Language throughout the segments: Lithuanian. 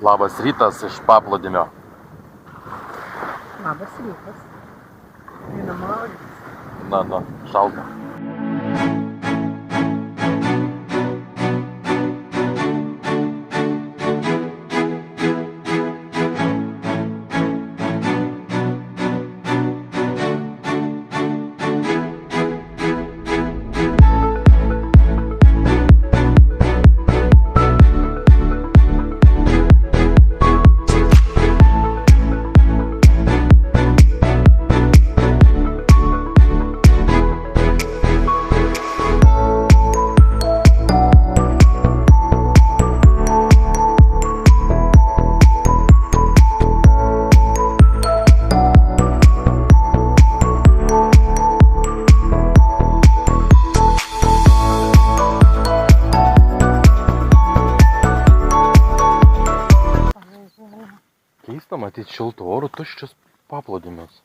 Labas rytas iš paplūdimio. Labas rytas. Einama audis. Na, šalta. Keista matyti šiltų orų tuščius paplūdimius.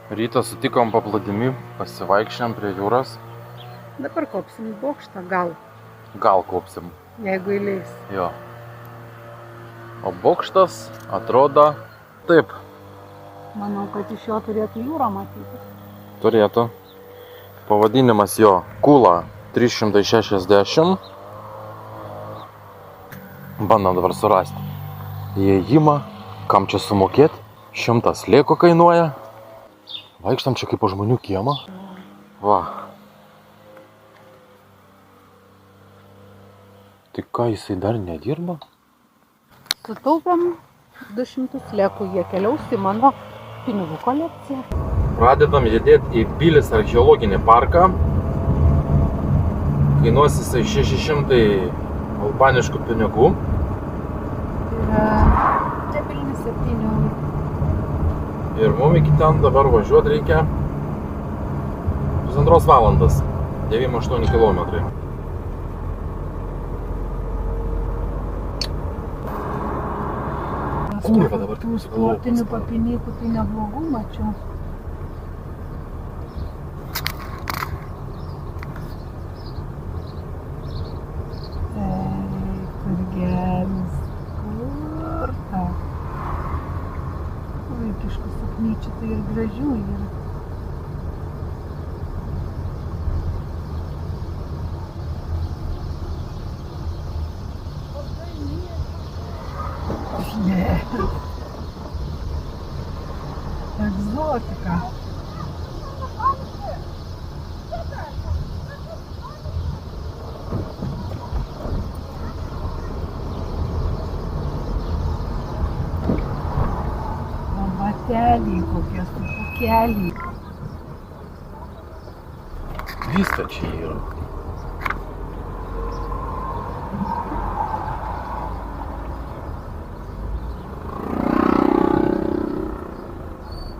Rytą sutikom paplūdimy, pasivaikščiam prie jūros. Dabar kopsim į bokštą, gal, Gal kopsim. jeigu įleis. Jo. O bokštas atrodo taip. Manau, kad iš jo turėtų jūrą matyti. Turėtų. Pavadinimas jo Kula 360. Bandom dabar surasti įėjimą. Kam čia sumokėt? 100 lėko kainuoja. Vaikštam čia kaip po žmonių kiemą. Va. Tai ką, jisai dar nedirba? Sutaupėm 200 lėkų, jie keliaus į mano pinigų kolekciją. Pradedam judėti į Pilis archeologinį parką. Kainuos jisai 600 albaniškų pinigų. Čia pilni 7 eurų. Ir mum iki ten dabar važiuoti reikia 1,5 valandas, 9-8 kilometrai. Kurva, dabar Tų sportinių papinykų tai neblogų mačiau. Kur geras, kur ta. Vaikiškų suknyčių tai ir gražių yra. Ne. Egzotika. Bateliai kokie su pūkeliai. Vista čia yra.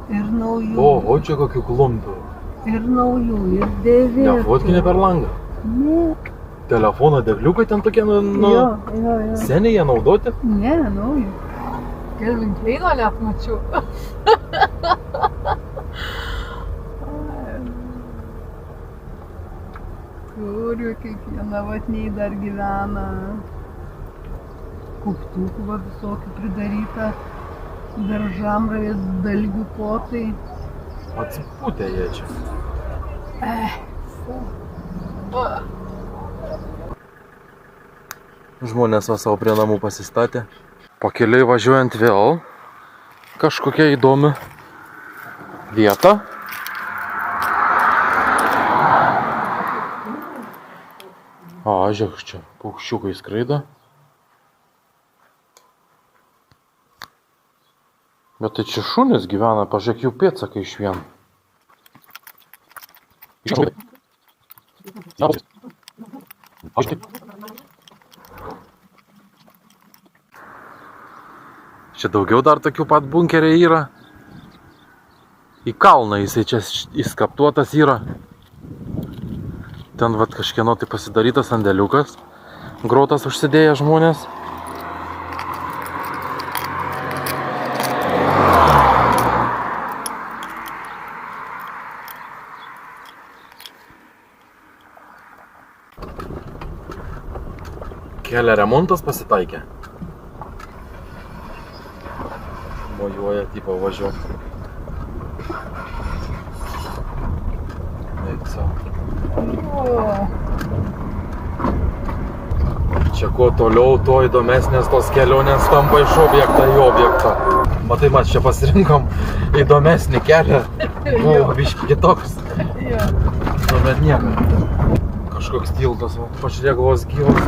Ir naujų. O čia kokių klumpių. Ir naujų, ir dėvėtų. Nefotkinė per langą. Ne. Telefono degliukai ten tokie, Jo. seniai jie naudoti. Ne, naujų. Kelvin Kleino net mačiau. Kuriu kiekviena vatniai dar gyvena. Kuptukų va visokių pridaryta. Daržamravės dalgių kotai. Atsipūtė jie čia. Žmonės va savo prie namų pasistatė. Pakeliui važiuojant vėl kažkokia įdomi vieta. Žiūrėk, čia paukščiukai skraido. Bet tai čia šunys gyvena, pažiūrėk jų pėdsakai iš vien. Čia daugiau dar tokių pat bunkeriai yra. Į kalną jisai čia įskaptuotas yra. Ten vat kažkieno tai pasidarytas sandėliukas. Grotas užsidėję žmonės. Kelio remontas pasitaikė. Mojuoja, tipo važiuok. Eik savo. Čia kuo toliau, tuo įdomesnės tos kelionės tampa iš objektą į objektą. Matai, mes čia pasirinkom įdomesnį kelią. Buvo biški kitoks. Nu, bet nieko. Kažkoks tiltas, pažiūrėk, vos gyvas.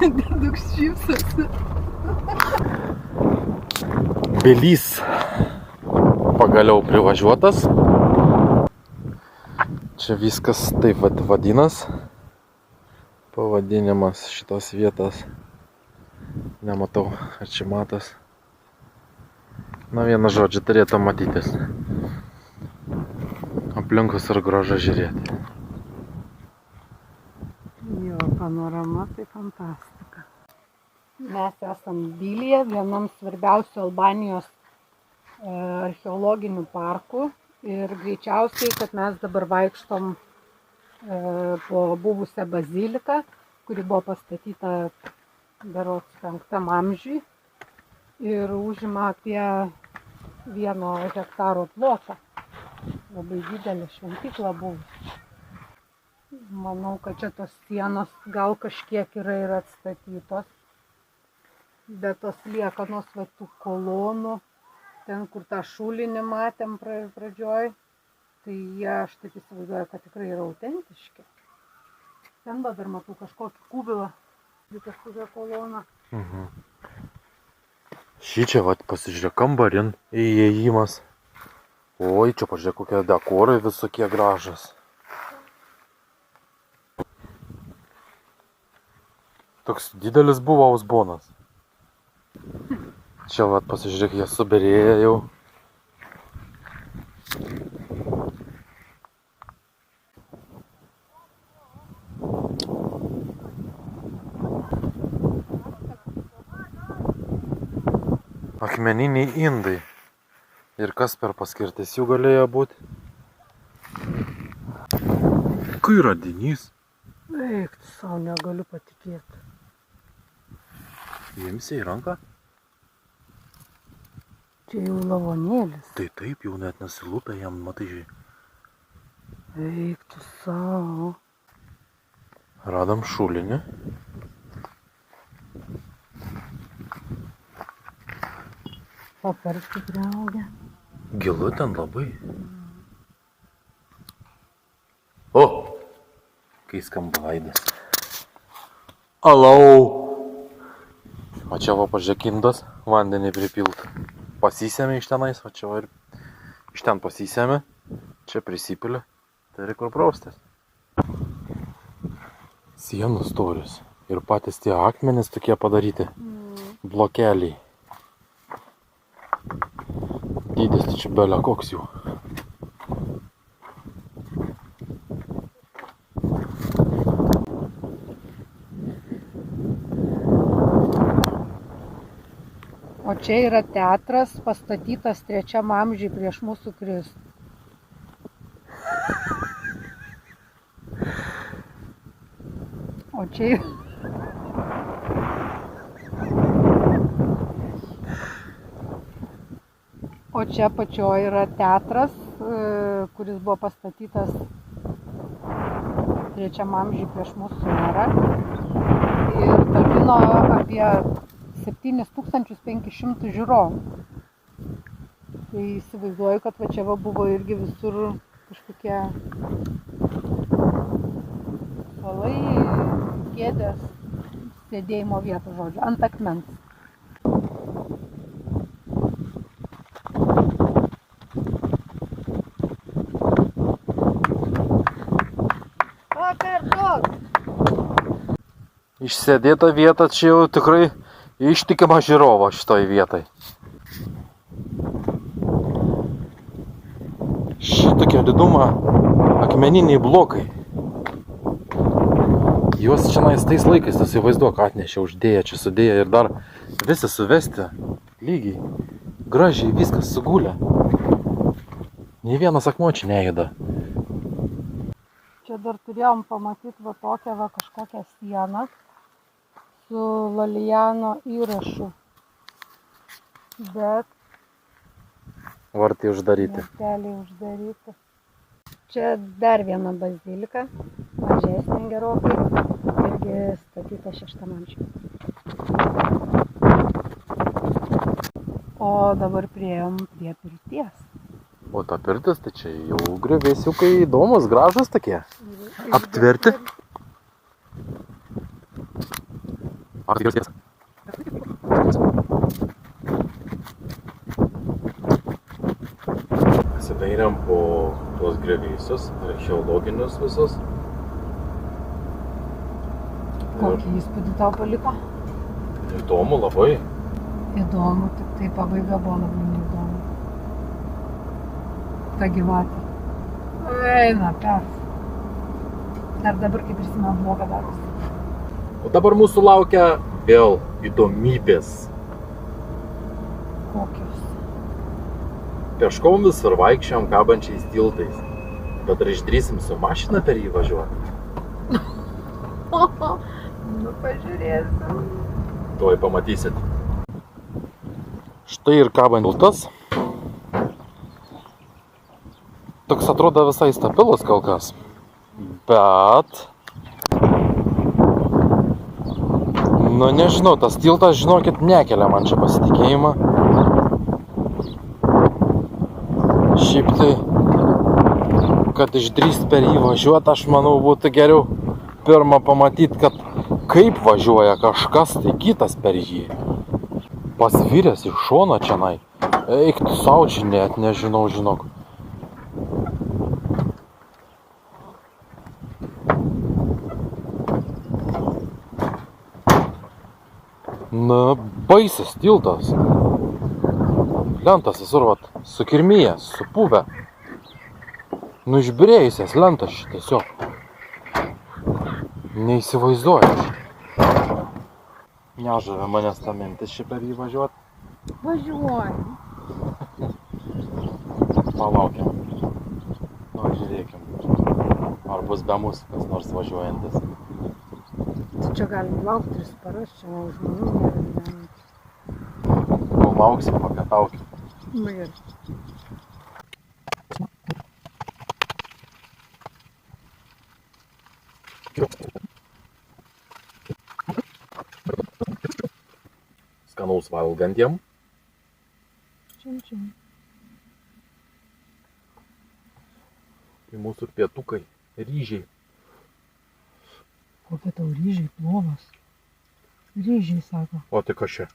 Daug šypsosi. Belys pagaliau privažiuotas. Čia viskas taip vadinas. Pavadinimas šitos vietos. Nematau, ar čia matas. Na, vieną žodžią turėtų matytis. Aplinkus ir gražu žiūrėti. Jo, panorama tai fantastika. Mes esam Bilyje, vienam svarbiausių Albanijos archeologinių parkų. Ir greičiausiai, kad mes dabar vaikštom po buvusią baziliką, kuri buvo pastatyta berods 5 amžiui ir užima apie 1 hektaro plotą. Labai didelė šventykla buvo. Manau, kad čia tos sienos gal kažkiek yra ir atstatytos, bet tos liekanos va tų kolonų, ten kur tą šulinį matėm pradžioj, tai jie, aš taip įsivaizduoju, kad tikrai yra autentiški. Ten dar matau kažkokį kubilą, kažkokią koloną. Šį čia vat pasižiūrėk kambarin įėjimas. Oi, čia pažiūrėk kokie dekorai visokie gražas. Toks didelis buvo uzbonas. Čia vat pasižiūrėk, jie subirėja jau. Akmeniniai indai. Ir kas per paskirtis jų galėjo būti? Kai radinys? Eik, tu savo negaliu patikėti. Imsi į ranką? Čia jau lavonėlis. Tai taip, jau net nesilūpė jam, matai žiai. Eik, tu savo. Radom šulinį. Pakaršti priaugę. Gilu ten labai. O! Kai skamba aidas. Alau! O čia va pažiūrėk indas, vandenį pripilt. Pasisėmė iš tenais, o čia va ir iš ten pasisėmė. Čia prisipilė. Tai yra kur praustis. Sienų storis. Ir patys tie akmenys tokie padaryti. Blokeliai. Dydis tai čia belia koks jų. O čia yra teatras pastatytas 3 amžiui prieš mūsų Kristų. O čia O čia pačioje yra teatras, kuris buvo pastatytas 3 amžiui prieš mūsų erą. Ir talpino apie 7500 žiūrovų. Tai įsivaizduoju, kad va čia va buvo irgi visur kažkokie suolai kėdės, sėdėjimo vietų, žodžiu, ant akmens. Išsėdėta vieta čia jau tikrai ištikima žiūrovo šitoj vietai. Šitokia diduma akmeniniai blokai. Juos čianais tais laikais, tas įvaizduok, atnešė, uždėję, čia sudėję ir dar visi suvesti lygiai, gražiai, viskas sugulė. Nei vienas akmuo čia nejuda. Čia dar turėjom pamatyti va tokią va kažkokią sieną su Lalijano įrašu. Bet Vartai uždaryti. varteliai uždaryti. Čia dar viena bazilika, mažesnė gerokai, irgi statyta 6 amžiuje. O dabar priėjom prie pirties. O ta pirtis, tai čia jau griuvėsiukai įdomus, gražus tokie. Aptverti. Ar tai tiesa? Pasidairėm po tuos griuvėsius, archeologinius visus. Kokį įspūdį tau paliko? Įdomu labai. Įdomu, tik tai pabaiga buvo labai neįdomu. Ta gyvatė. Eina, pers. Dar dabar, kaip prisimenu, bloga darosi. O dabar mūsų laukia vėl įdomybės. Kokios? Peškom visur vaikščiom kabančiais tiltais. Bet ar išdrįsim su mašina per jį važiuoti? Nu, pažiūrėsim. Tuoj pamatysit. Štai ir kabant tiltas. Toks atrodo visai stabilus kol kas. Bet... Nu nežinau, tas tiltas, žinokit, nekelia man čia pasitikėjimą. Šiaip tai, kad išdrįst per jį važiuoti, aš manau, būtų geriau pirmą pamatyti, kad kaip važiuoja kažkas tai kitas per jį. Pasviręs iš šono čianai. Eik tu sau čia, net nežinau, žinok. Na, baisis tiltas. Lentas visur, vat, sukirmijęs, supuvę. Nu, išbyrėjusias lentas šitą tiesiog. Neįsivaizduoju. Nežavė manęs ta mintis čia per jį važiuoti. Važiuojam. Palaukiam. Nu, žiūrėkim. Ar bus be mūsų kas nors važiuojantis. Tai čia galim laukti 3 paras, čia žmonių nėra gyvenantis. Nu, lauksim, papietaukim. Nu, gerai. Skanaus valgantiem. Čin. Tai mūsų pietukai, ryžiai. Kokie tau ryžiai, plovas? Ryžiai, sako. O tai kas čia?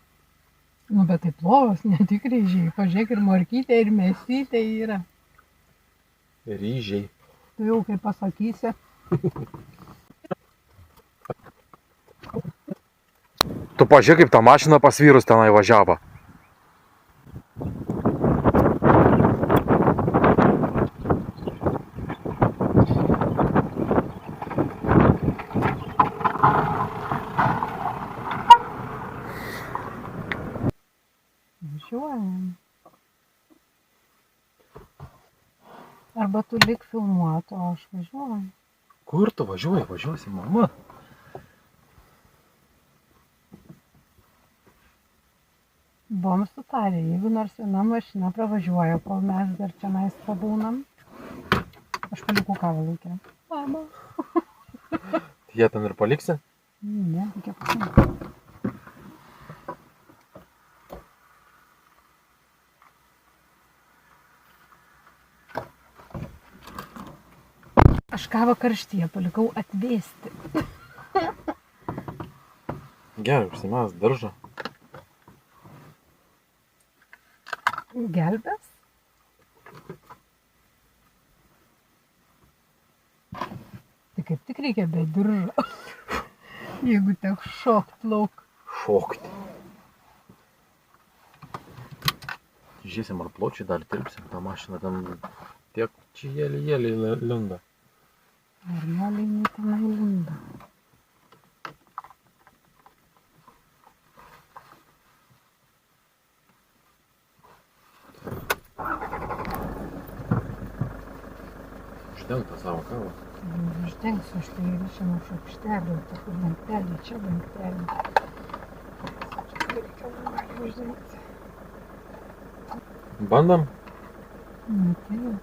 Nu, bet tai plovas, ne tik ryžiai. Pažiūrėk, ir morkytė, ir mėsytė yra. Ryžiai. Tu jau kaip pasakysi. Tu pažiūrėk, kaip ta mašina pasvyrus tenai važiavo. Važiuojam. Arba tu lik filmuotų, o aš važiuoju. Kur tu važiuoji? Važiuosi, mama. Buvom sutarę, jeigu nors viena mašina pravažiuoja, kol mes dar čia nais pabūnam, aš paliku kavą lauke. Mama. Jie ten ir paliksi? Ne, reikia pasimti. Aš kavą karštyje palikau atvėsti. Gerai, užsimes diržą. Gelbės? Tai kaip tik reikia be diržo. Jeigu tek šokt lauk. Šokti. Žiūrėsim, ar pločiai dar tilpsim. Ta mašina ten tiek čia jėlį linda. Ar neliai tenai linda. Užtenka savo kavą. Užtenksiu, aš tai įrišinu šaukštelį, tokį dangtelį, čia dangtelį. Čia reikia gali uždengti. Bandam? Tai jau.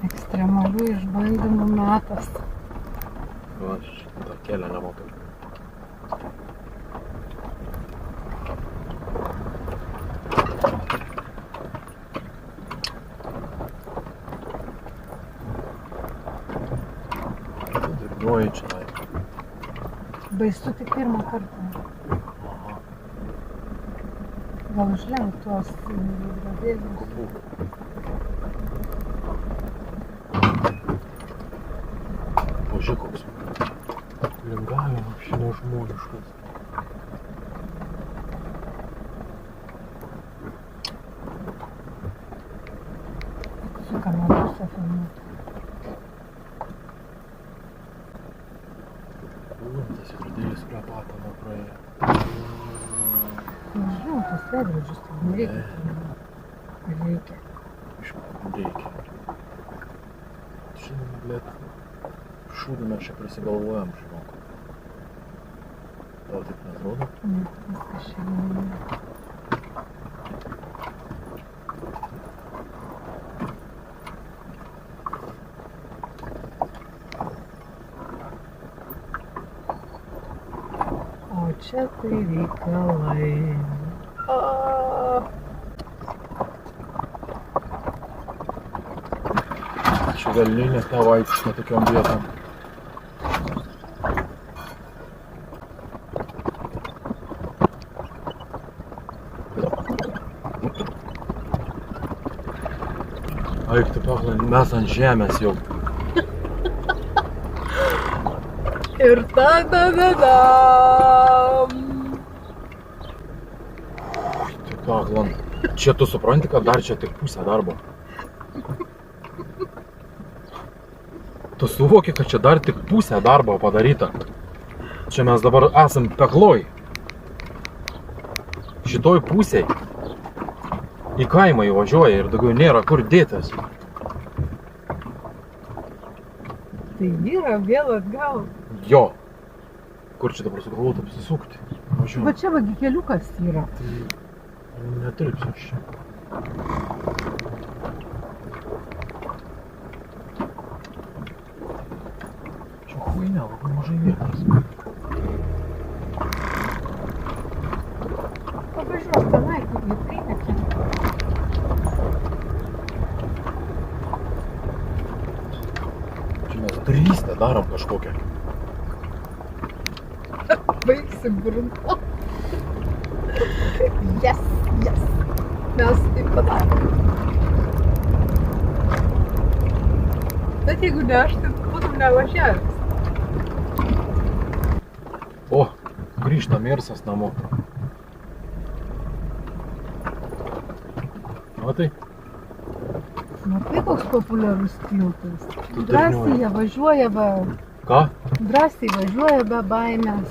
Ekstremalių išbandymų metas. Va, aš tą kelią nematau. Durniuoji čia. Baisu tik pirmą kartą. Aha. Gal užlenk tuos veidrodėlius. Pažiūrėk, koks lingavimas nežmoniškas. Su kamerose filmuoti. Tas veidrodėlis prie patano praėjo. Nežinau, tos veidrodžius tai nereikia. Ar reikia? Reikia. Šiandien, blėt, šūdų mes čia prisigalvojam, žinok. Tau taip neatrodo? Ne, viskas šiandien. O čia tai reikalai. Čia galinė tavo aikšta tokiom vietom. Eik, tu pahlan, mes ant žemės jau. Ir ta-da-da-dam. Tu pahlan. Čia tu supranti, kad dar čia tik pusė darbo. Tu suvoki, kad čia dar tik pusė darbo padaryta. Čia mes dabar esam pekloj. Šitoj pusėj į kaimą įvažiuoja ir daugiau nėra kur dėtis. Tai yra vėl atgal. Jo. Kur čia dabar sugalvot apsisukti? Važiuoju. Va čia vagi keliukas yra. Tai netilpsiu aš čia. Čia huinė, labai mažai vietos. Pavažiuok tenai, kur vykai nekeliu. Čia mes drystę darom kažkokią. Baigsi grunto. Yes, yes. Mes taip padarėm. Bet jeigu ne aš, tai būtum nevažiavęs. O, grįžta Mirsas namo. Matai? Matai, koks populiarus tiltas. Tu Drąsiai jie važiuoja be... Ką? Drąsiai važiuoja be baimės.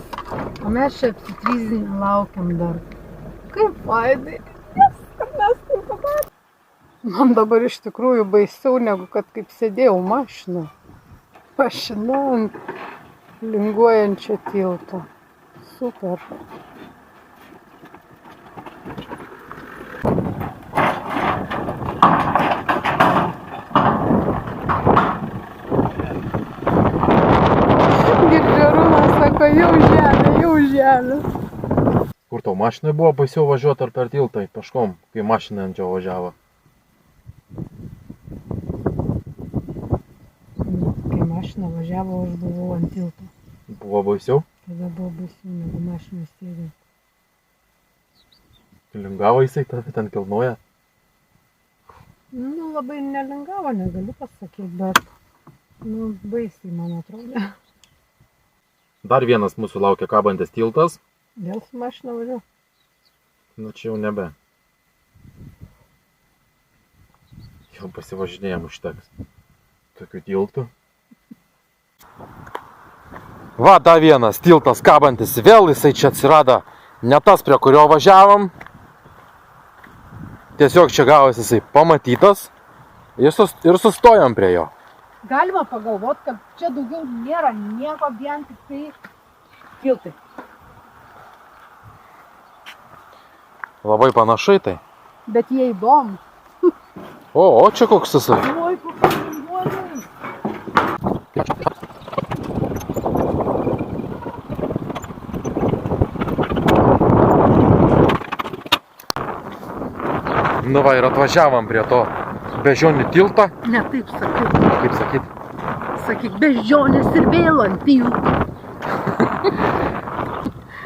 O mes čia apsitryzinę laukiam dar. Kaip fainai. Yes, mes taip padarėm. Man dabar iš tikrųjų baisiau, negu kad kaip sėdėjau mašina. Mašina ant linguojančio tilto. Super. Girdžiarumas sako, jau žemė, jau žemė. Kur tau mašinai buvo baisiau važiuoti ar per tiltą peškom, kai mašina ant jo važiavo? mašina važiavo, aš buvau ant tilto. Buvo baisiau? Tada buvo baisiau, negu mašinos sėdint. Lingavo jisai tave ten kilnoja? Nu, labai nelingavo, negaliu pasakyti, bet, nu, baisiai, man atrodo. Dar vienas mūsų laukia kabantis tiltas. Vėl su mašina važiuoju. Nu, čia jau nebe. Jau pasivažinėjom užteks. Tokių tiltų. Va, dar vienas tiltas kabantis. Vėl jisai čia atsirado. Ne tas, prie kurio važiavom. Tiesiog čia gavosi jisai pamatytas. Ir sustojom prie jo. Galima pagalvoti, kad čia daugiau nėra nieko, vien tik tai tiltai. Labai panašai tai. Bet jie įdomu. O čia koks jisai. Oi, koks įdomus. Nu va, ir atvažiavom prie to beždžionių tilto. Ne taip sakyk. Kaip sakyt? Sakyk, beždžionės ir vėl ant tilto.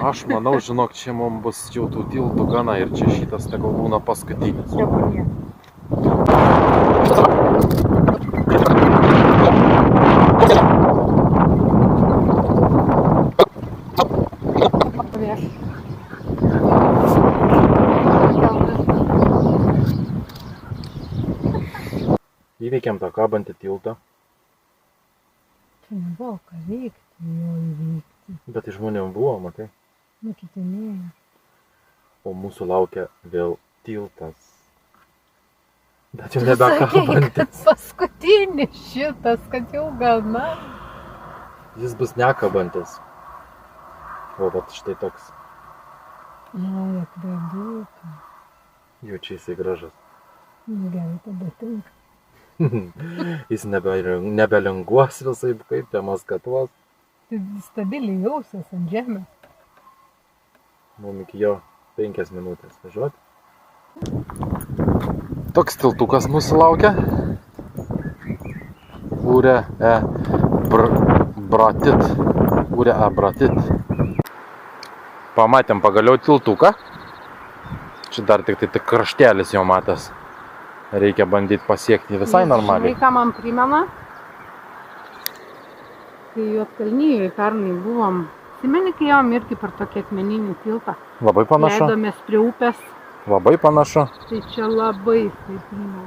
Aš manau, žinok, čia mums bus jau tų tiltų gana ir čia šitas tegul būna paskutinis. Dabar ne. Įveikėm tą kabantį tiltą. Čia nebuvo ką veikti, jo įveikti. Bet žmonėm buvo, matai. Nu, kiti nėjo. O mūsų laukia vėl tiltas. Bet jau nebe kabantis. Paskutinis šitas, kad jau gana. Jis bus nekabantis. O, vat štai toks. Ai, akveduką. Jau čia jisai gražas. Nu, gerai, tada tinka. Jis nebelinguos visai, kaip te maskatuos. Tai stabiliai jausias ant žemės. Mums iki jo 5 minutės važiuoti. Toks tiltukas mūsų laukia. Ure Bratit. Pamatėm pagaliau tiltuką. Čia dar tik kraštelis jau matęs. Reikia bandyti pasiekti visai normaliai. Žinai, ką man primena? Kai Juodkalnijoje pernai buvom. Atsimeni, kai ėjom irgi per tokį akmeninį tiltą. Labai panašu. Leidomės prie upės. Labai panašu. Tai čia labai taip primena.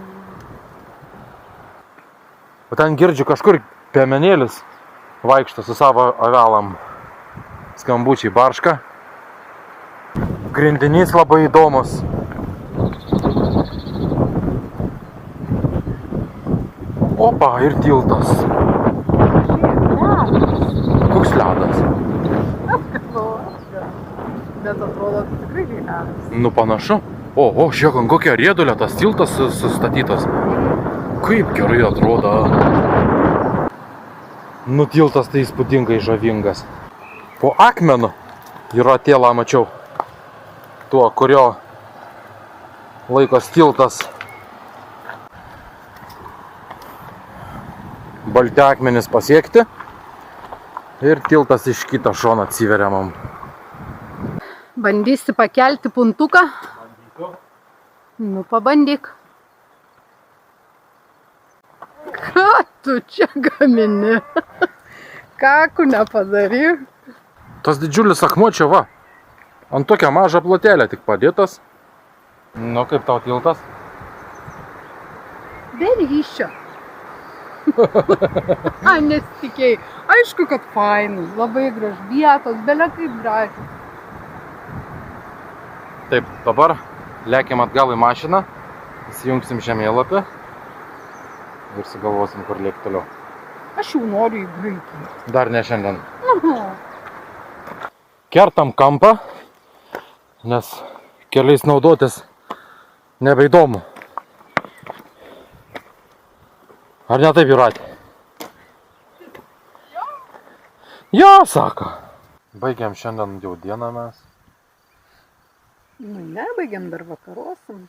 O ten girdžiu kažkur piemenėlis vaikšto su savo avelam. Skambučiai barška. Grindinys labai įdomus. Opa, ir tiltas. Koks ledas? Bet atrodo, tikrai ledas. Nu panašu. O, žiūrėk, ant kokią riedulę tas tiltas sustatytas. Kaip gerai atrodo. Nu tiltas tai įspūdingai žavingas. Po akmenu yra tėlą mačiau. Tuo, kurio laikos tiltas. Balti akmenis pasiekti. Ir tiltas iš kito šono atsiveria mum. Bandysi pakelti puntuką? Bandysiu. Nu, pabandyk. Ką tu čia gamini? Kakų nepadaryk. Tas didžiulis akmuo čia va. Ant tokią mažą plotelę tik padėtas. Nu, kaip tau tiltas? Be ryšio. Ai, nesitikėjai. Aišku, kad fainai. Labai graž vietos, belia kaip gražiai. Taip, dabar lekiam atgal į mašiną. Įsijungsim žemėlapį. Ir sugalvosim, kur lėkti toliau. Aš jau noriu į Graikiją. Dar ne šiandien. Kertam kampą, nes keliais naudotis nebeįdomu. Ar ne taip, Jūratė? Jo, sako. Baigiam šiandien jau dieną mes. Nu, nebaigiam, dar vakarosim.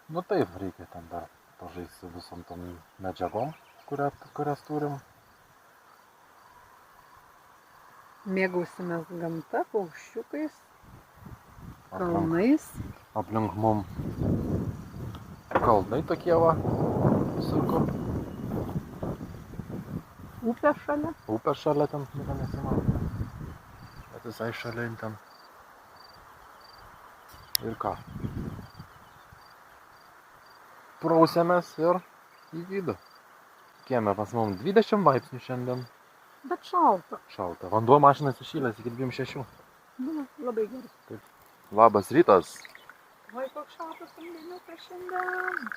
Nu taip, reikia ten dar pažaisti su visom tom medžiagom, kurias turim. Mėgausimės gamta, paukščiukais, kalnais. Aplink mum kalnai tokie va. Visurkur. Upė šalia. Upė šalia ten, nieko nesimato. Bet visai šalia ten. Ir ką? Prausėmės ir į vidų. Kieme pas mum 20 laipsnių šiandien. Bet šalta. Šalta. Vanduo mašinas įšylęs iki 26. Nu, labai gerai. Labas rytas. Vai, koks šaltas vandeniukas šiandien.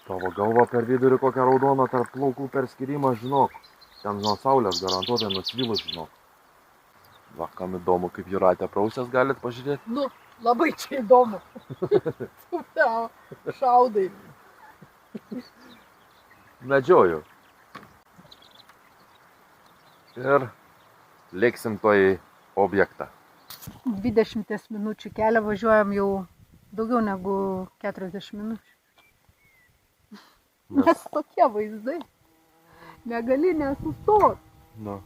Tavo galva per vidurį kokią raudoną tarp plaukų perskyrimą, žinok. Ten nuo saulės garantuotai nusvilus, žinok. Va, kam įdomu, kaip Jūratė prausės, galit pažiūrėti. Nu, labai čia įdomu. Tu šaudai. Medžioju. Ir lėksim to į objektą. 20 minučių kelią važiuojam jau daugiau negu 40 minučių. Nes tokie vaizdai. Negali nesustot. Nu.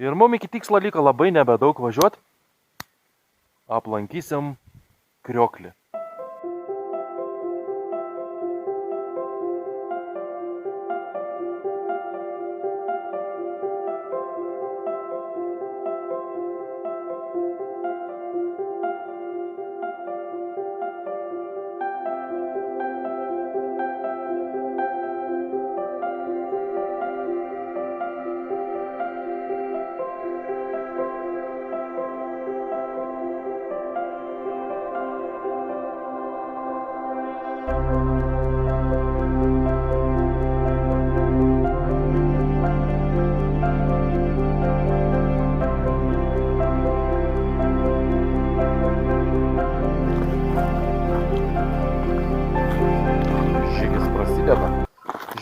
Ir mum iki tikslo liko labai nebedaug važiuot. Aplankysim Krioklį.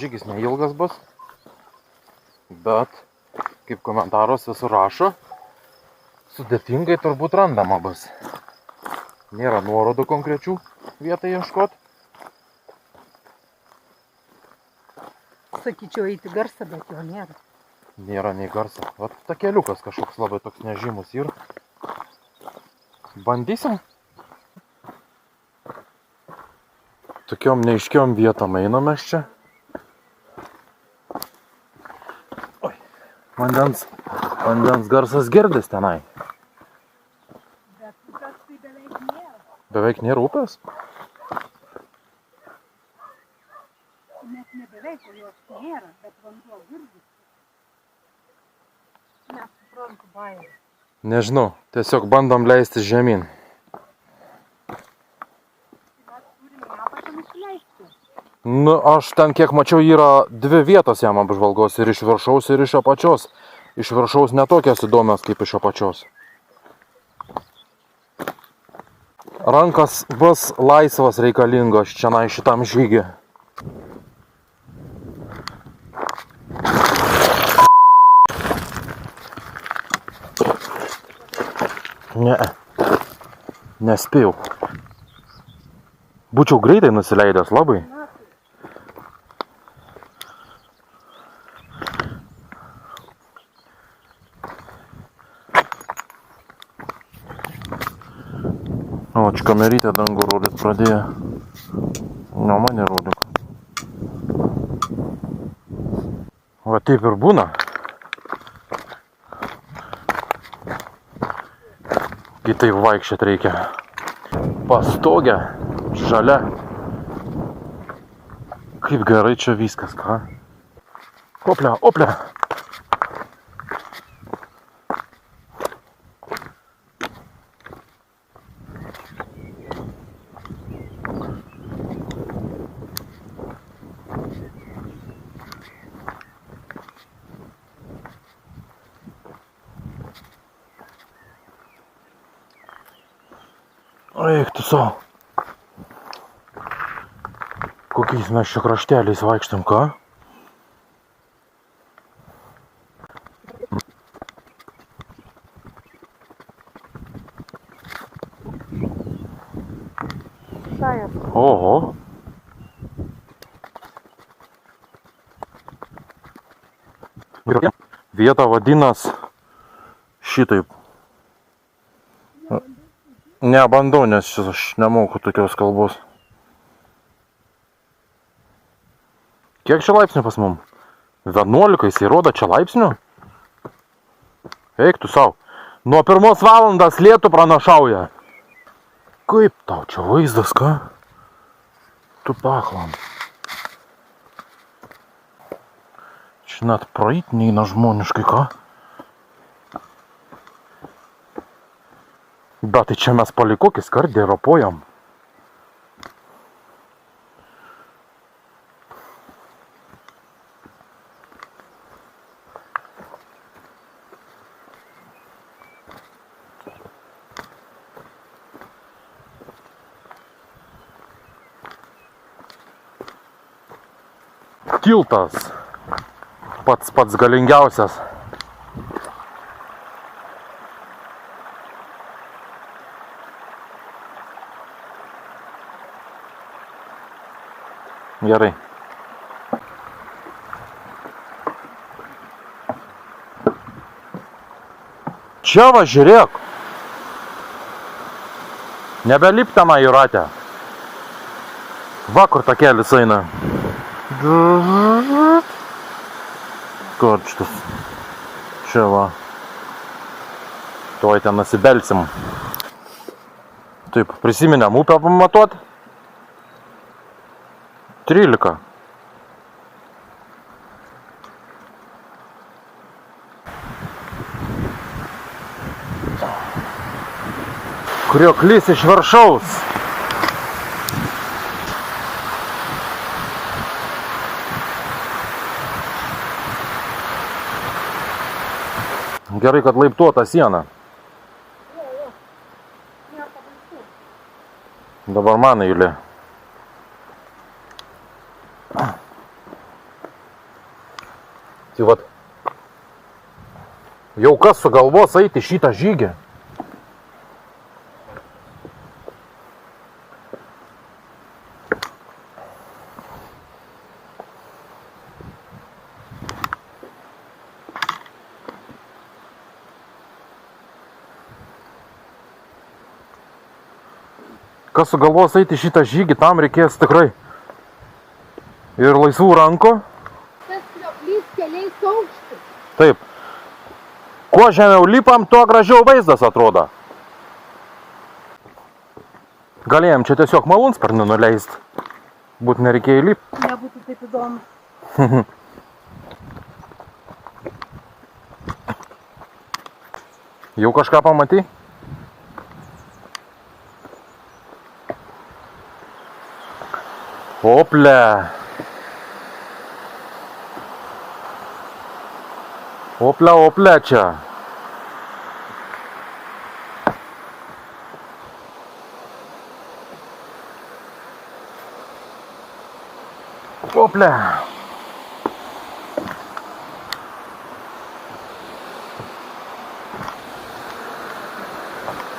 Žygis neilgas bus, bet, kaip komentaruose surašo, sudėtingai turbūt randama bus. Nėra nuorodų konkrečių vietai ieškot. Sakyčiau, eiti garsą, bet jo nėra. Nėra nei garso. Vat takeliukas kažkoks labai toks nežymus ir bandysim. Tokiom neaiškiom vietom einam mes čia. Vandens garsas girdis tenai. Bet upės tai beveik nėra. Beveik nėra upės? Net ne beveik, o jos nėra, bet vanduo girdis. Nesuprantu baimę. Nežinau, tiesiog bandom leistis žemyn. Mes turim ją pačią nusileisti. Nu, aš ten kiek mačiau yra dvi vietos jam apžvalgos, ir iš viršaus, ir iš apačios. Iš viršaus netokios įdomios kaip iš apačios. Rankas bus laisvas reikalingos čia šitam žygiui. Ne, nespėjau. Būčiau greitai nusileidęs labai. O, čia kamerytė dangų rodyt pradėjo. Ne, man nerodyk. Va taip ir būna. Kai taip vaikščiat reikia. Pastogę, žalia. Kaip gerai čia viskas, ką? Oplia, oplia. Eik tu savo. Kokiais mes čia krašteliais vaikštam, ką? Oho. Vieta vadinas šitaip. Nebandau, nes aš nemoku tokios kalbos. Kiek čia laipsnių pas mum? 11, jis įrodo čia laipsnių? Eik tu sau. Nuo 1 valandas lietų pranašauja. Kaip tau čia vaizdas, ką? Tu paklam. Čia net praeit neina žmoniškai, ką? Bet tai čia mes palei kokį skardį ropojam. Tiltas. Pats galingiausias. Gerai. Čia va, žiūrėk. Nebelip tenai Jūratė. Va, kur takelis eina. Karštas. Čia va. Tuoj ten nusibelsim. Taip, prisiminėm upę pamatuot. 13. Krioklys iš viršaus. Gerai, kad laiptuota siena. Dabar man eilė. Tai vat, jau kas sugalvos eiti šitą žygį? Kas sugalvos eiti šitą žygį, tam reikės tikrai ir laisvų rankų. Tas krioklys keliais aukštais. Taip. Kuo žemiau lipam, tuo gražiau vaizdas atrodo. Galėjom čia tiesiog malūnsparnį nuleist. Būt nereikėjo lipti. Nebūtų taip įdomu. Jau kažką pamatei? Ople. Ople čia. Ople.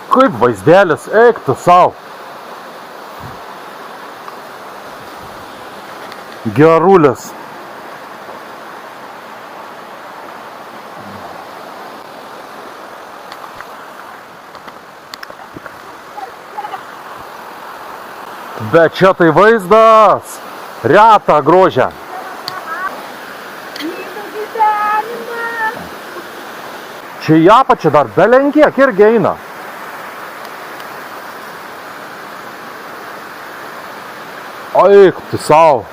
Kaip vaizdelis, eik tu sau. Gerulis. Bet čia tai vaizdas. Reta grožia. Čia į apačią dar belenkiek irgi eina. Eik tu sau.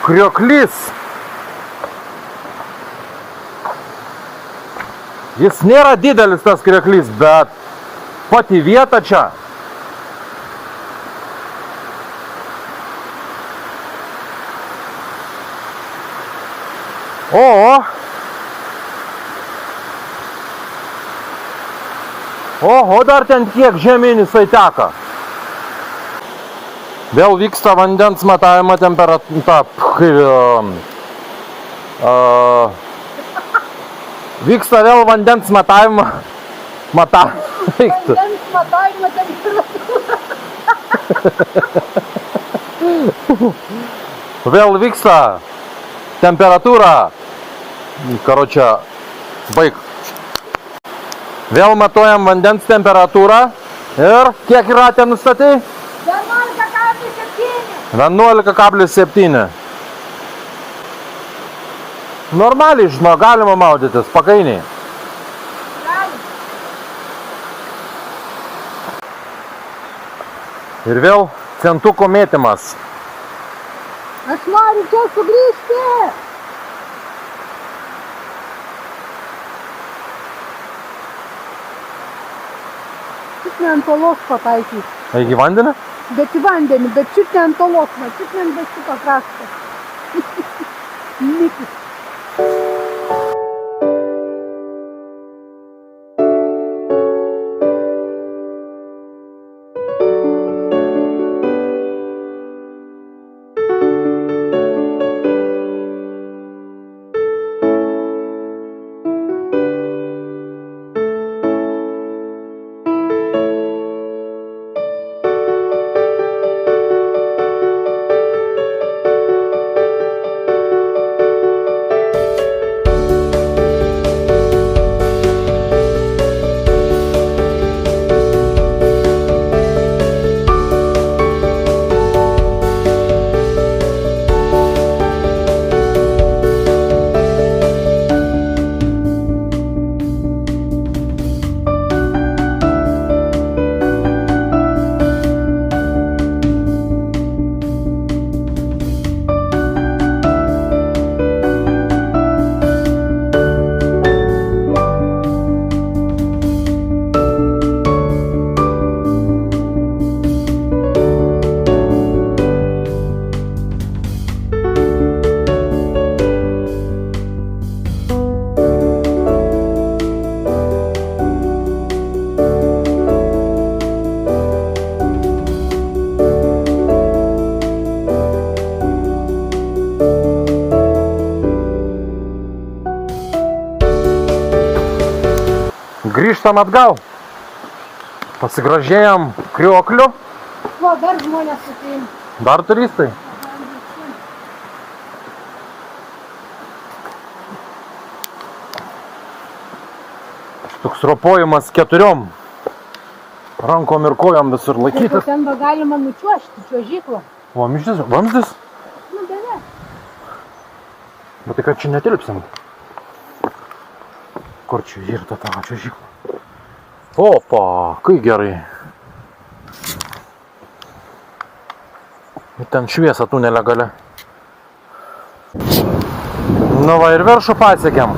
Krioklys. Jis nėra didelis tas krioklys, bet pati vieta čia. Oho, dar ten kiek žemyn jisai teka. Vėl vyksta vandens matavimo Vyksta vėl vandens matavimo. Vandens matavimo temperatūra. Vėl vyksta temperatūra. Karočią, baig. Vėl matuojam vandens temperatūrą. Ir kiek yra ten nustatei? 11,7. 11,7. Normaliai, žinau, galima maudytis, pakainiai. Ir vėl centuko mėtymas. Aš noriu čia sugrįžti. Čiut ne ant olos pataikyt. Eigi vandenį? Bet į vandenį, bet čiut ne ant olos, čiut ne ant šito krašto. Mikis. Grįžtam atgal. Pasigražėjom kriokliu. O, dar žmonės ateina. Dar turistai. Toks ropojimas 4 rankom ir kojom visur laikytis. Ten galima nučiuošti, čiuožyklą. Vamzdis? Vamzdis? Nu, beveik. Bet tai kad čia netilpsim. Kur čia yra ta tavo čiuožykla? Opa, kai gerai. Ten šviesa tunelio gale. Nu va ir viršų pasiekėm.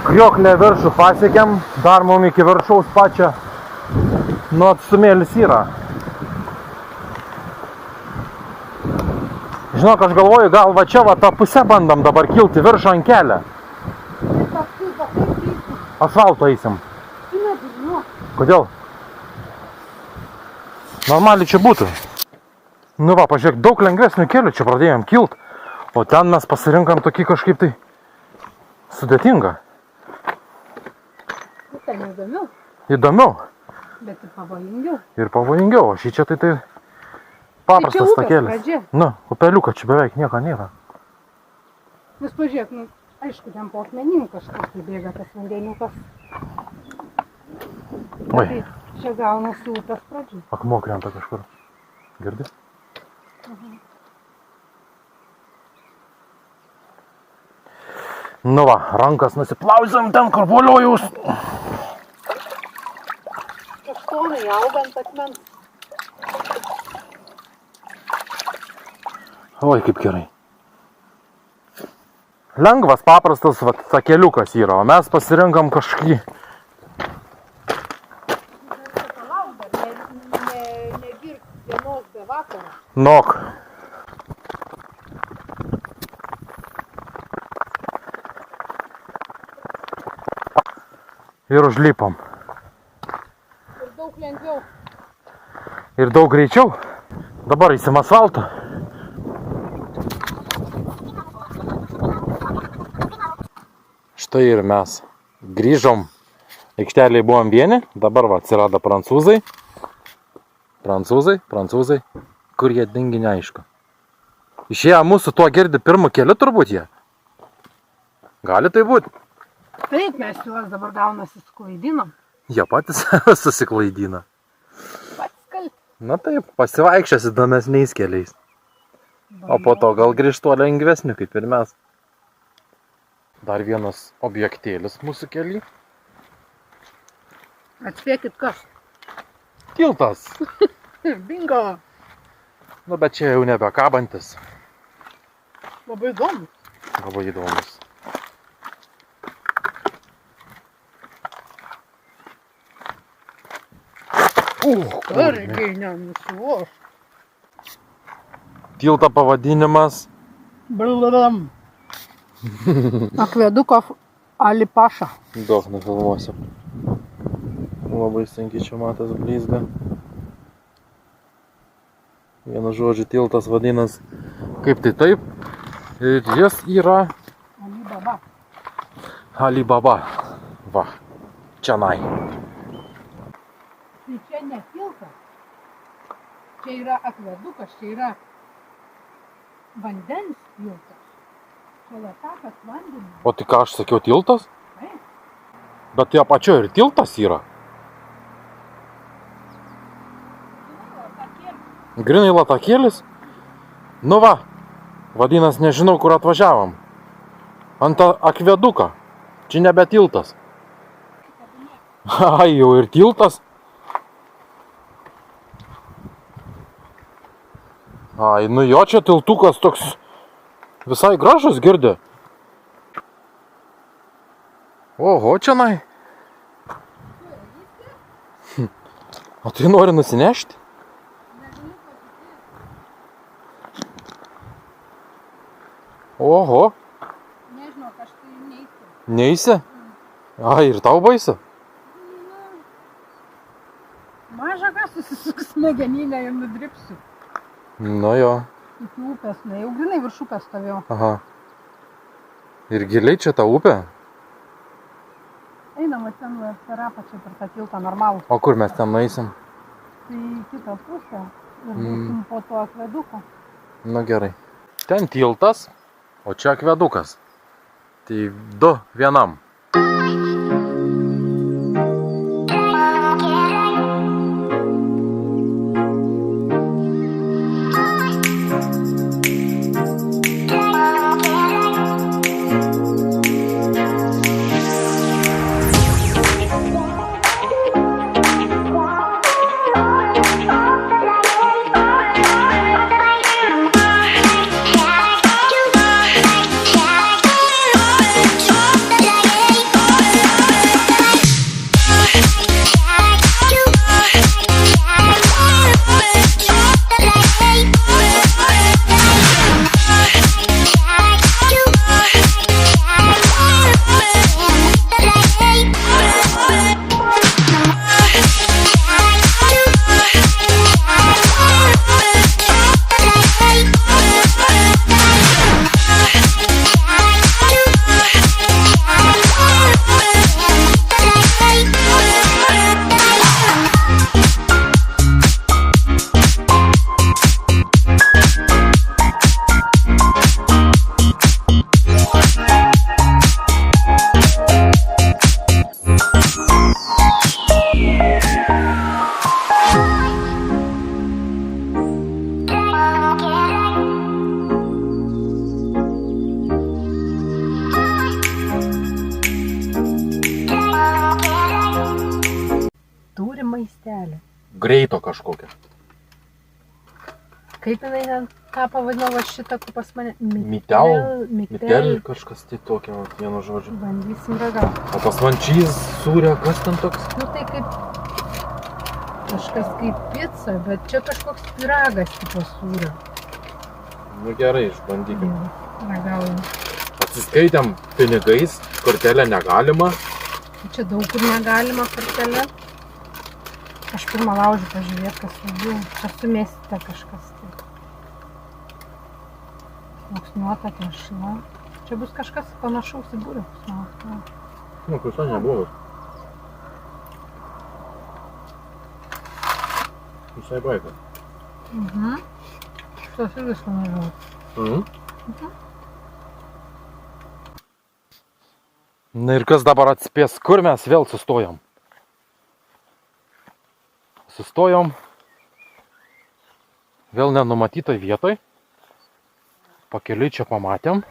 Krioklę viršų pasiekėm. Dar mum iki viršaus pačią. Nu atstumėlis yra. Žinok, aš galvoju, gal va čia va tą pusę bandom dabar kilti viršų ant kelią. Asfalto eisim. Kodėl? Normaliai čia būtų. Nu va, pažiūrėk, daug lengvesnių kelių čia pradėjom kilt. O ten mes pasirinkam tokį kažkaip tai sudėtingą. Ten įdomiau. Įdomiau. Bet ir pavojingiau. Ir pavojingiau. O šį čia tai paprastas upės takelis. pradžia. Nu, upeliuką čia beveik nieko nėra. Nes pažiūrėk, nu, aišku, ten po akmenim kažkas tai bėga tas vandeniukas. Oi. Tai čia gaunasi upės pradžia. Akmuo krenta kažkur. Girdi? Nu va, rankas nusiplauzėm ten, kur voliojaus. Kaštonai augant akmens. Oi, kaip gerai. Lengvas, paprastas takeliukas yra, o mes pasirinkam kažkį. Palauk, negirk dienos be vakaro. Nok. Ir užlipom. Ir daug lengviau. Ir daug greičiau. Dabar eisim asfaltą. Štai ir mes grįžom. Aikšteliai buvom vieni, dabar va atsirado prancūzai. Prancūzai. Kur jie dingi neaišku. Išėję mūsų tuo girdi pirmu keliu turbūt jie. Gali tai būti. Taip, mes juos dabar gaunasi suklaidinom. Jie patys susiklaidina. Pats kalti. Na taip, pasivaikščias įdomesniais keliais. O po to gal grįžtų lengvesniu kaip ir mes. Dar vienas objektėlis mūsų kely. Atspėkit kas. Tiltas. Bingo. Nu, bet čia jau nebekabantis. Labai įdomus. Labai įdomus. Argiai nenusivoš. Tilto pavadinimas. Blablablam. Akveduko Alipaša. Daug nufilmuosiu. Labai sunkiai čia matas blizga. Vienu žodžiu, tiltas vadinas kaip tai taip. Ir jis yra Alibaba. Alibaba. Va, čianai. Tai čia ne tiltas. Čia yra akvedukas, čia yra vandens tiltas. Čia latakas vandenis. O tai ką aš sakiau, tiltas? Taip. Bet tai apačioje ir tiltas yra. Grinai latakėlis? Nu va, vadinas nežinau, kur atvažiavom. Ant akveduką. Čia nebe tiltas. Ai, jau ir tiltas. Ai, nu jo, čia tiltukas toks visai gražus girdi. Oho, čianai. O tai nori nusinešti? Oho. Nežinau, aš tai neįsiu. Neįsi? Ai, ir tau baisi? Maža kas susisuks smegeninę ir nudripsiu. Nu jo. Iki upės, na jau grinai virš upės stovėjau. Aha. Ir giliai čia ta upė? Einam ten per apačią, per tą tiltą normalų. O kur mes ten nueisim? Tai į kitą pusę ir būsim po to akveduko. Nu gerai. Ten tiltas, o čia akvedukas. Tai 2 vienam. Maistelį. Greito kažkokia. Kaip jinai ten, ką pavadino va šitą, kur pas mane? Mitel, kažkas tai tokia, vienu žodžiu. Bandysim ragauti. O tas vančys, sūrė, kas ten toks? Nu tai kaip, kažkas kaip pica, bet čia kažkoks pyragas tipo sūrio. Nu gerai, išbandykim. Ragaujam. Atsiskaitėm pinigais, kortelę negalima. Čia daug kur negalima kortelę. Aš pirmą laužiu pažiūrėt, kas labiau. Čia sumėsite kažkas. Sluoksniuota tešla. Čia bus kažkas panašaus į būrius. Nu, visai neblogas. Visai baigas. Šitas irgi skanaus. Na ir kas dabar atspės, kur mes vėl sustojom? Sustojom vėl nenumatytoj vietoj. Pakeliui čia pamatėm.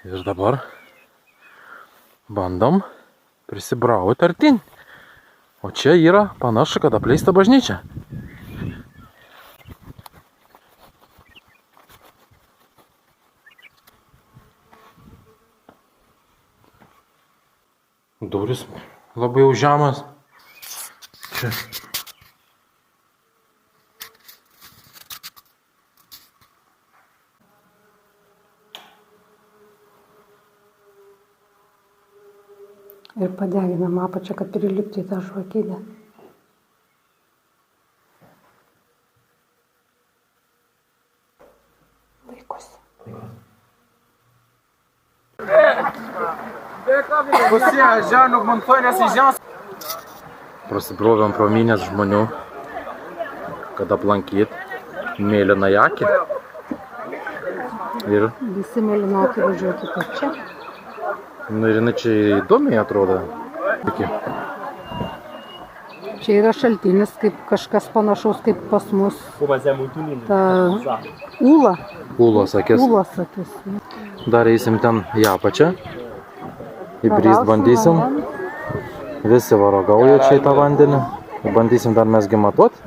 Ir dabar bandom prisibrauti artin. O čia yra panašu, kad apleista bažnyčia. Duris labai jau žemas. Čia. Ir padeginam apačią, kad prilipti į tą žvakidę. Laikosi. Prasibrovėm pro minias žmonių, kad aplankyt mėlyną jakį. Ir Visi mėlynokį važiuokite čia. nu, ir jinai čia įdomiai atrodo. Iki. Čia yra šaltinis, kaip kažkas panašaus kaip pas mus. Ta ūla. Ūlos akis. Ūlos akis. Dar eisim ten į apačią. Įbrist bandysim. Visi varagauja čia į tą vandenį. Bandysim dar mesgi matuot.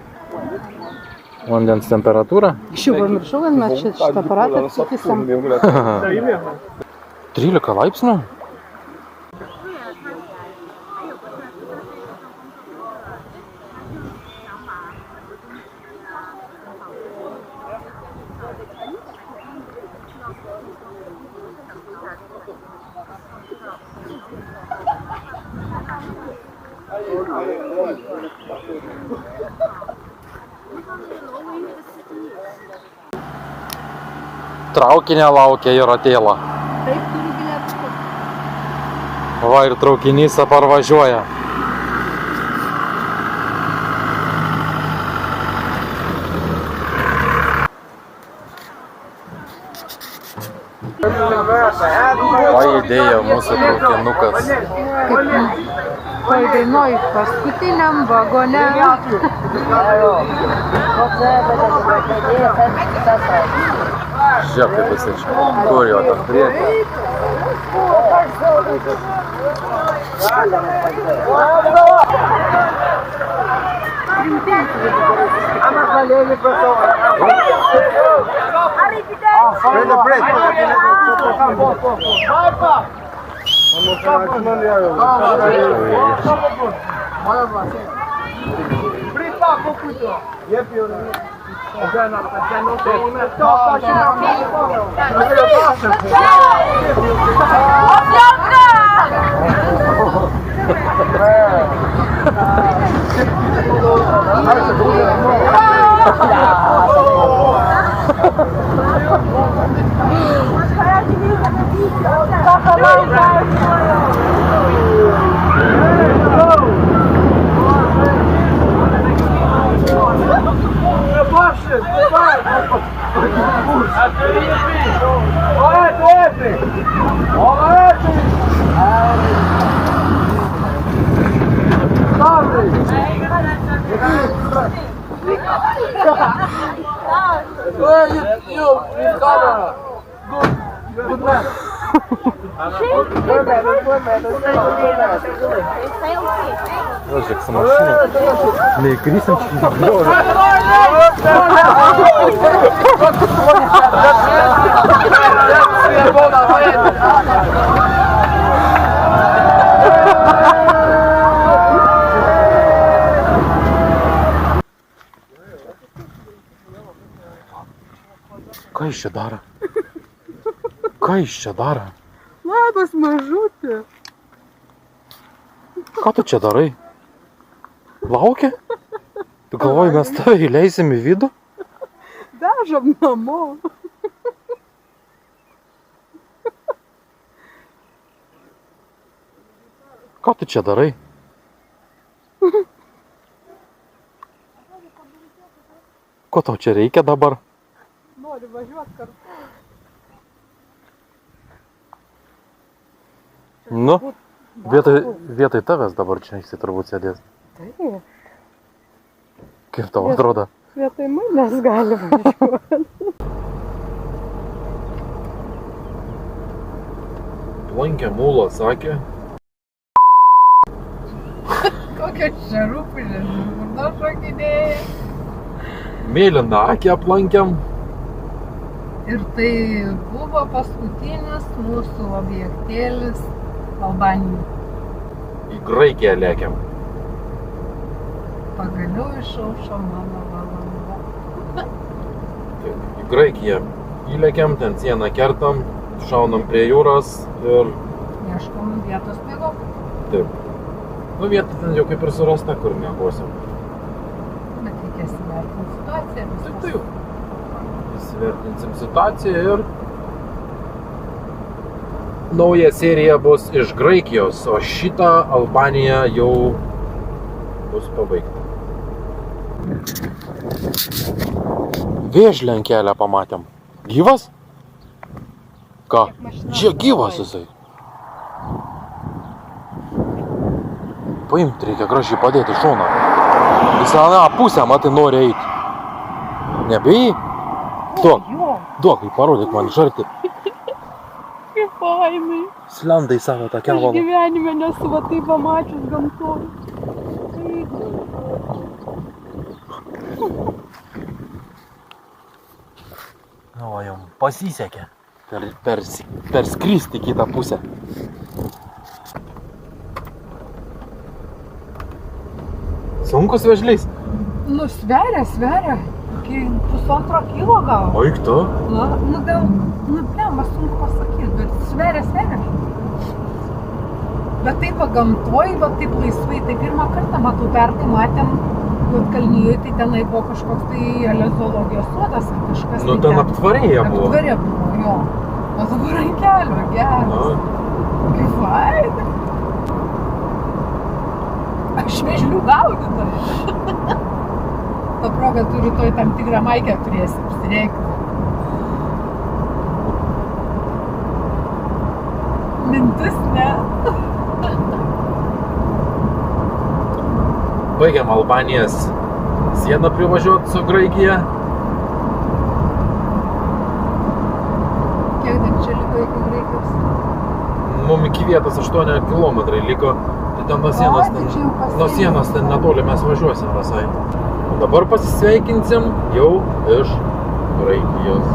Vandens temperatūrą. Iš jų pamiršau, kad mes šitą aparatą atsikysim. 13 laipsnių. Traukinė laukia ir atėla. Taip, turiu bilietą. Va ir traukinys parvažiuoja. Pajudėjo mūsų traukinukas. Toj dainoj paskutiniam vagone. Žiūrėk, kaip jisai čia. Kur jo tam priekį? Žiūrėk, su mašinu. Neįkrysim čia griovį. Ką jis čia daro? Ką jis čia daro? Labas, mažutė. Ką tu čia darai? Laukia? Tu galvoji, mes tave įleisim į vidų? vežam namo. Ką tu čia darai? Ko tau čia reikia dabar? Noriu važiuoti kartu. Nu, vietoj tavęs dabar čia jisai turbūt sėdės. Taip, Kaip tau atrodo? vietoj manęs gali važiuoti. Lankė mūlą, sakė. Kokia čia rūpinė, žurno šokinėja. Mėlyną akį aplankėm. Ir tai buvo paskutinis mūsų objektėlis Albanijoje. Į Graikiją lėkiam. Pagaliau išaušo mano valanda. Taip, į Graikiją įlėkiam, ten sieną kertam, šaunam prie jūros ir Ieškom vietos mėgom. taip. Nu, vieta ten jau kaip ir surasta, kur mėgosim. Bet reikės įvertinti situaciją. Taip, taip. Įsivertinsim situaciją ir nauja serija bus iš Graikijos, o šitą Albanija jau bus pabaigta. Vėžlį ant kelio pamatėm. Gyvas? Ką? Čia gyvas jisai. Paimt reikia gražiai padėti šoną. Jis aną pusę, matai, nori eiti. Nebijai? Duok, duok, parodyk man iš arti. Kaip fainai. Slenda į savo tą Aš kevalą. gyvenime nesu va taip pamačius gamtoj. Nu, va, jam pasisekė. Perskristi kitą pusę. Sunkus vežlys. Nu, sveria. Iki 1,5 kilo gal. Oik tu. Na, nu gal, nu blema, sunku pasakyti, bet sveria. Bet taip va gamtoj, va taip laisvai, tai pirmą kartą matau, pernai matėm, Juodkalnijoje, tai tenai buvo kažkoks tai zoologijos sodas ar kažkas. Nu, ten aptvarėje buvo. Aptvarė buvo, jo. O dabar ant kelio, geras. Kaip fainai. Aš vežlių gaudytoja. Ta proga tu rytoj tam tikrą maikę turėsi apsireikti. Mintis ne. Baigiam Albanijos sieną privažiuoti su Graikija. Kiek dar čia liko iki Graikijos? Mum iki vietos 8 kilometrai liko. Tai ten nuo sienos ten netoli mes važiuosim visai. O dabar pasisveikinsim jau iš Graikijos.